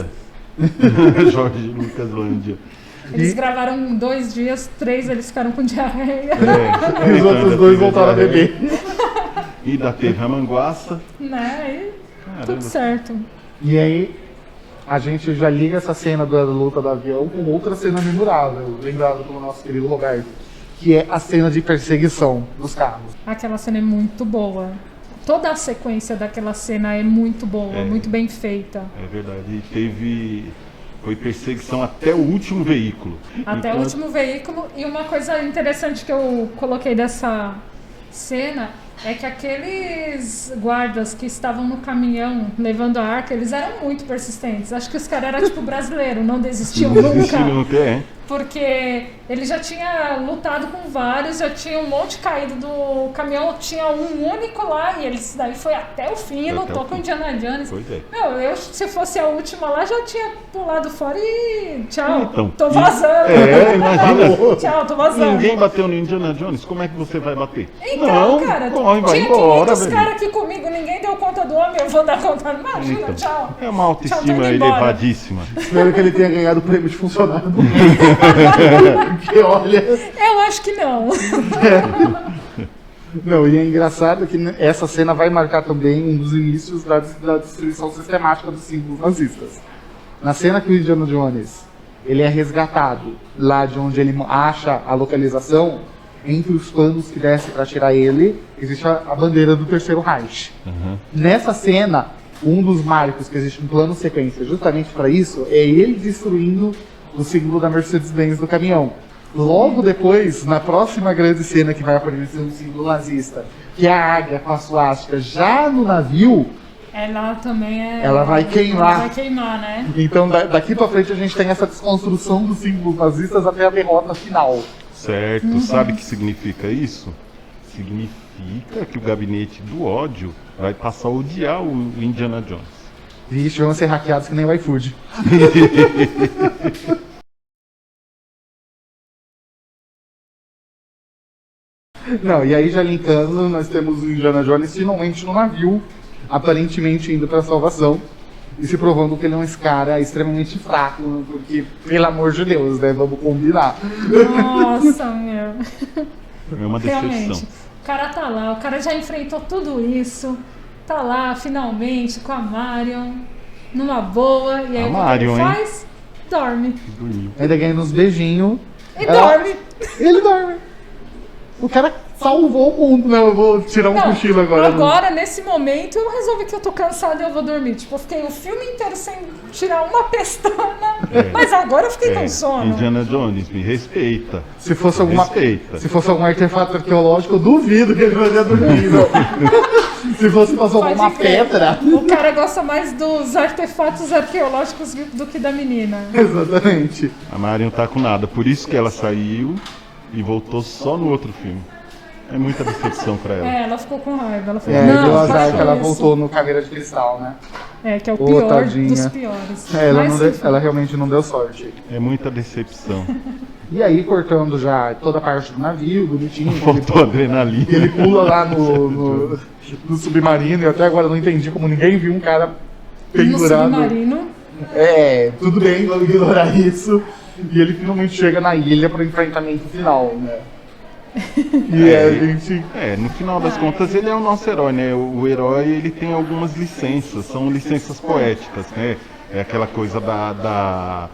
Lucaslândia. Jorge Lucaslândia. Eles gravaram 2 dias, 3 eles ficaram com diarreia. E os outros dois voltaram a beber. E da teve Ramanguaça. Né? E Caramba. tudo certo. E aí, a gente já liga essa cena da luta do avião com outra cena memorável, lembrada pelo nosso querido Roberto, que é a cena de perseguição dos carros. Aquela cena é muito boa. Toda a sequência daquela cena é muito boa, É. muito bem feita. É verdade. E foi perseguição até o último veículo. Até o Enquanto- último veículo. E uma coisa interessante que eu coloquei dessa cena é que aqueles guardas que estavam no caminhão levando a arca, eles eram muito persistentes. Acho que os caras eram tipo brasileiro, não desistiam Não desistiram nunca. nunca, é. Porque ele já tinha lutado com vários, já tinha um monte caído do caminhão, tinha um único lá e ele daí foi até o fim e Foi até lutou o com fim. Indiana Jones. Pois é. Meu, eu se fosse a última lá já tinha pulado fora e tchau, Então, tô vazando. imagina. Tchau, tô vazando. Ninguém bateu no Indiana Jones, como é que você vai bater? Então, não, cara, corre, vai tinha embora, 500 velho. caras aqui comigo, ninguém deu conta do homem, eu vou dar conta. Imagina, Então, tchau. é uma Tchau, autoestima tô indo embora. elevadíssima. Espero que ele tenha ganhado o prêmio de funcionário. Porque olha. Eu acho que não. Não, e é engraçado que essa cena vai marcar também um dos inícios da destruição sistemática dos símbolos nazistas. Na cena que o Indiana Jones ele é resgatado lá de onde ele acha a localização, entre os panos que desce para tirar ele, existe a bandeira do Terceiro Reich. Nessa cena, um dos marcos que existe um plano sequência justamente para isso é ele destruindo o símbolo da Mercedes-Benz do caminhão. Logo depois, na próxima grande cena que vai aparecer um símbolo nazista, que é a águia com a suástica já no navio, Ela também é. Ela vai queimar. Vai queimar, né? então daqui pra frente a gente tem essa desconstrução dos símbolos nazistas até a derrota final. Certo. Sabe o que significa isso? Significa que o gabinete do ódio vai passar a odiar o Indiana Jones. Vixe, vão ser hackeados que nem o iFood. Não, e aí já linkando, nós temos o Indiana Jones finalmente no navio, aparentemente indo pra salvação, e se provando que ele é um cara extremamente fraco, porque, pelo amor de Deus, né, vamos combinar. Nossa, meu. É uma Realmente. decepção. O cara tá lá, o cara já enfrentou tudo isso. Tá lá, finalmente, com a Marion, numa boa. E aí A o que Marion, ele hein? faz? Dorme. Dormiu. Ainda ganha uns beijinhos. E dorme. Ele dorme. O cara salvou o mundo, né? Eu vou tirar um cochilo agora. Agora, nesse momento, eu resolvi que eu tô cansada e eu vou dormir. Tipo, eu fiquei o filme inteiro sem tirar uma pestana. Mas agora eu fiquei com sono. Indiana Jones, me respeita. Se fosse alguma, Respeita. se fosse algum artefato arqueológico, eu duvido que ele não ia dormir. Não. Se fosse pra salvar Pode uma crer. pedra. O cara gosta mais dos artefatos arqueológicos do que da menina. Exatamente. A Marion tá com nada, por isso que ela saiu e voltou só no outro filme. É muita decepção pra ela. Ela ficou com raiva. Ela falou, É, não, deu azar faz que ela isso. voltou no Caveira de Cristal, né? Que é o Ô, pior tadinha. dos piores. É, ela, Mas, não deu- enfim. ela realmente não deu sorte. É muita decepção. E aí, cortando já toda a parte do navio, bonitinho, Faltou adrenalina. ele pula lá no submarino, e até agora eu não entendi como ninguém viu um cara No pendurado. submarino. Tudo bem, vamos ignorar isso. E ele finalmente chega na ilha para o enfrentamento final, né? E a gente. No final das contas ele é o nosso herói, né? O herói ele tem algumas licenças, são licenças poéticas, né? É aquela coisa da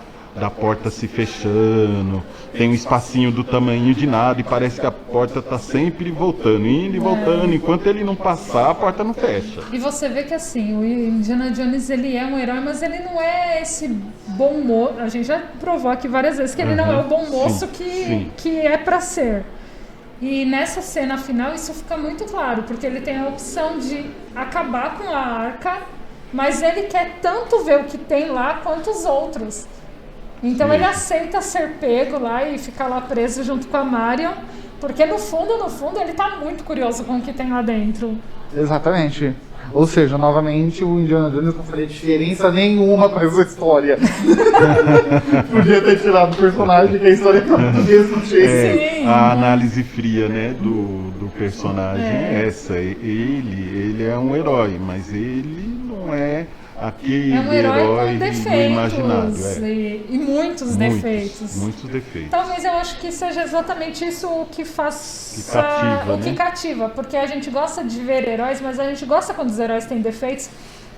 porta se fechando, tem um espacinho do tamanho de nada e parece que a porta tá sempre voltando, indo e voltando, enquanto ele não passar a porta não fecha. E você vê que assim, o Indiana Jones ele é um herói, mas ele não é esse bom moço. A gente já provou aqui várias vezes que ele não é o bom moço sim. que é pra ser. E nessa cena final isso fica muito claro, porque ele tem a opção de acabar com a arca, mas ele quer tanto ver o que tem lá quanto os outros. Então ele aceita ser pego lá e ficar lá preso junto com a Marion, porque no fundo ele tá muito curioso com o que tem lá dentro. Exatamente. Ou seja, novamente, o Indiana Jones não faria diferença nenhuma com essa história. Podia ter tirado o personagem, que a história tá do mesmo jeito. Sim. A análise fria, né, do personagem é essa. Ele é um herói, mas ele não é aquele É um herói com do imaginário. defeitos e muitos defeitos. Muitos defeitos. Talvez eu acho que seja exatamente isso o que faz Que cativa, o que né? cativa, porque a gente gosta de ver heróis, mas a gente gosta quando os heróis têm defeitos,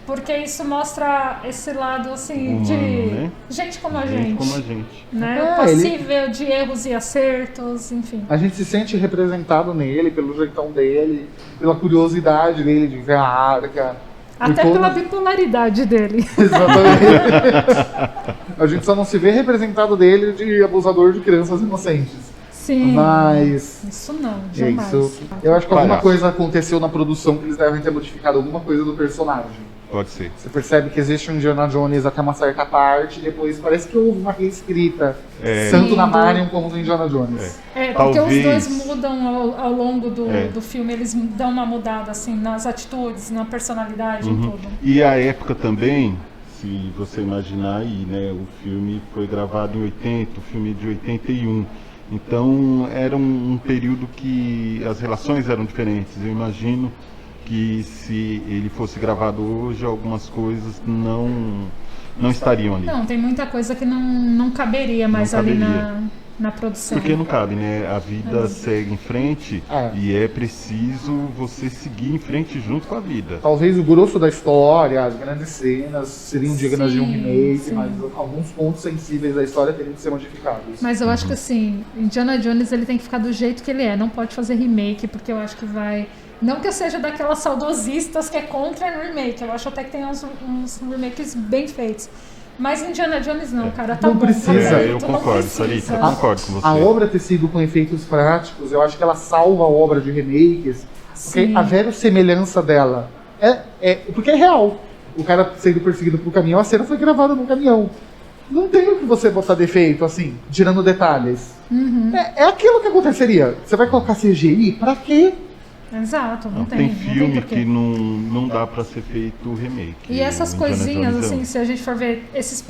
porque isso mostra esse lado assim Humano, de né? gente como a Gente gente, como a gente. né? Passível de erros e acertos, enfim. A gente se sente representado nele, pelo jeitão dele, pela curiosidade dele de ver a arca. Até por pela todas- bipolaridade dele. Exatamente. A gente só não se vê representado dele de abusador de crianças inocentes. Sim. Mas. Isso não, É jamais. isso. Eu acho que alguma Palhaço. coisa aconteceu na produção que eles devem ter modificado alguma coisa do personagem. Pode ser. Você percebe que existe um Indiana Jones até uma certa parte, e depois parece que houve uma reescrita, tanto na Sim, Marion como no Indiana Jones. Porque Talvez- os dois mudam ao longo É. do filme, eles dão uma mudada assim nas atitudes, na personalidade, em tudo. E a época também, se você imaginar aí, né, o filme foi gravado em 80, o filme é de 81. Então era um período que as relações eram diferentes. Eu imagino que se ele fosse gravado hoje, algumas coisas não estariam ali. Não, tem muita coisa que não caberia mais ali caberia. na produção. Porque não cabe, né? A vida segue em frente É. e é preciso você seguir em frente junto com a vida. Talvez o grosso da história, as grandes cenas, seriam dignas de um Sim, remake, sim. mas alguns pontos sensíveis da história teriam que ser modificados. Mas eu acho que assim, Indiana Jones ele tem que ficar do jeito que ele é, não pode fazer remake, porque eu acho que vai. Não que eu seja daquelas saudosistas que é contra remake, eu acho até que tem uns remakes bem feitos. Mas Indiana Jones não, cara, tá Não bom. precisa. tá feito, Eu não concordo, precisa. Sarita, eu concordo com você. A obra ter sido com efeitos práticos, eu acho que ela salva a obra de remakes, porque Sim. a verossemelhança dela porque é real. O cara sendo perseguido por caminhão, a cena foi gravada no caminhão. Não tem o que você botar defeito, assim, tirando detalhes. Uhum. É aquilo que aconteceria. Você vai colocar CGI? Pra quê? Exato, não, Tem não filme porquê. que não dá pra ser feito remake. E essas O Indiana coisinhas, Jones é assim, um. se a gente for ver essas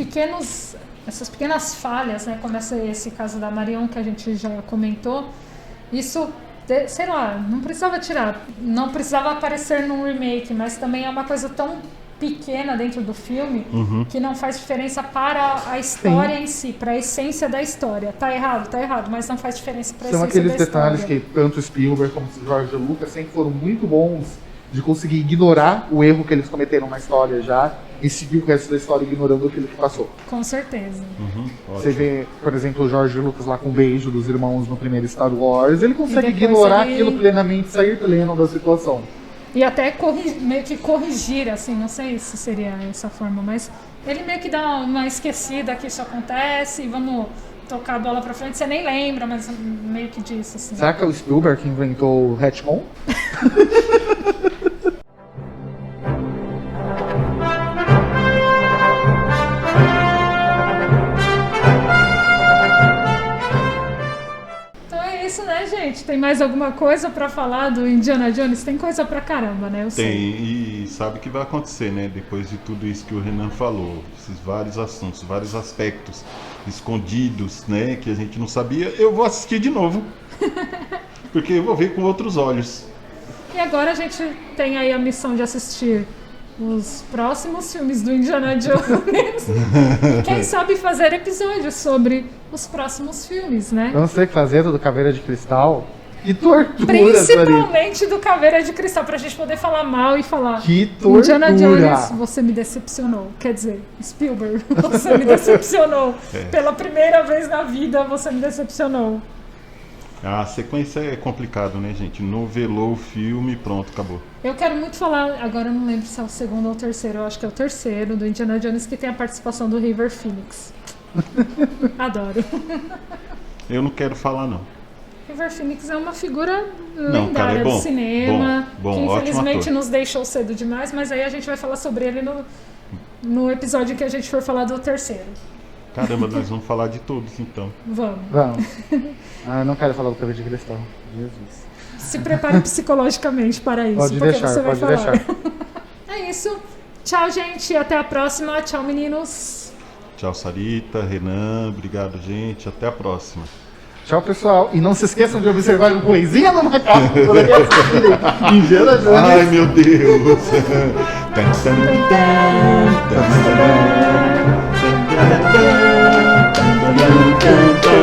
pequenas falhas, né, como esse caso da Marion que a gente já comentou, isso, sei lá, não precisava tirar, não precisava aparecer num remake, mas também é uma coisa tão pequena dentro do filme que não faz diferença para a história em si, para a essência da história. Tá errado, mas não faz diferença para a São essência aqueles da detalhes história. que tanto Spielberg como George Lucas sempre foram muito bons de conseguir ignorar o erro que eles cometeram na história já e seguir o resto da história ignorando aquilo que passou. Com certeza. Você vê, por exemplo, o George Lucas lá com o beijo dos irmãos no primeiro Star Wars, ele consegue depois ignorar ele- aquilo plenamente, sair pleno da situação. E até meio que corrigir, assim, não sei se seria essa forma, mas ele meio que dá uma esquecida que isso acontece e vamos tocar a bola pra frente. Você nem lembra, mas meio que disso, assim. Será que é o Spielberg que inventou o Hatchmon? isso, né, gente? Tem mais alguma coisa pra falar do Indiana Jones? Tem coisa pra caramba, né? Eu Tem, sei. e sabe o que vai acontecer, né? Depois de tudo isso que o Renan falou, esses vários assuntos, vários aspectos escondidos, né? Que a gente não sabia, eu vou assistir de novo. Porque eu vou ver com outros olhos. E agora a gente tem aí a missão de assistir os próximos filmes do Indiana Jones. Quem sabe fazer episódios sobre os próximos filmes, né? Vamos ter que fazer do Caveira de Cristal. Que tortura, Principalmente do Caveira de Cristal, pra gente poder falar mal e falar Que tortura. Indiana Jones, você me decepcionou. Quer dizer, Spielberg, você me decepcionou. Pela primeira vez na vida, você me decepcionou. A sequência é complicado, né, gente? Novelou o filme, pronto, acabou. Eu quero muito falar, agora eu não lembro se é o segundo ou o terceiro, eu acho que é o terceiro, do Indiana Jones, que tem a participação do River Phoenix. Adoro. Eu não quero falar, não. River Phoenix é uma figura Não, lendária cara, é bom, do cinema, bom, que ótimo infelizmente ator. nos deixou cedo demais, mas aí a gente vai falar sobre ele no episódio que a gente for falar do terceiro. Caramba, nós vamos falar de todos, então. Vamos. Vamos. Ah, eu não quero falar do Caveira de Cristal. Jesus. Se prepare psicologicamente para isso, Pode porque deixar, você vai pode falar. deixar. É isso. Tchau, gente. Até a próxima. Tchau, meninos. Tchau, Sarita, Renan, obrigado, gente. Até a próxima. Tchau, pessoal. E não se esqueçam de observar o Coisinha no Macaco quando ele assistirem Indiana Jones. Ai, meu Deus! Tan, tan, tan, tan, tan, tan, tan, tan, tan, tan, tan.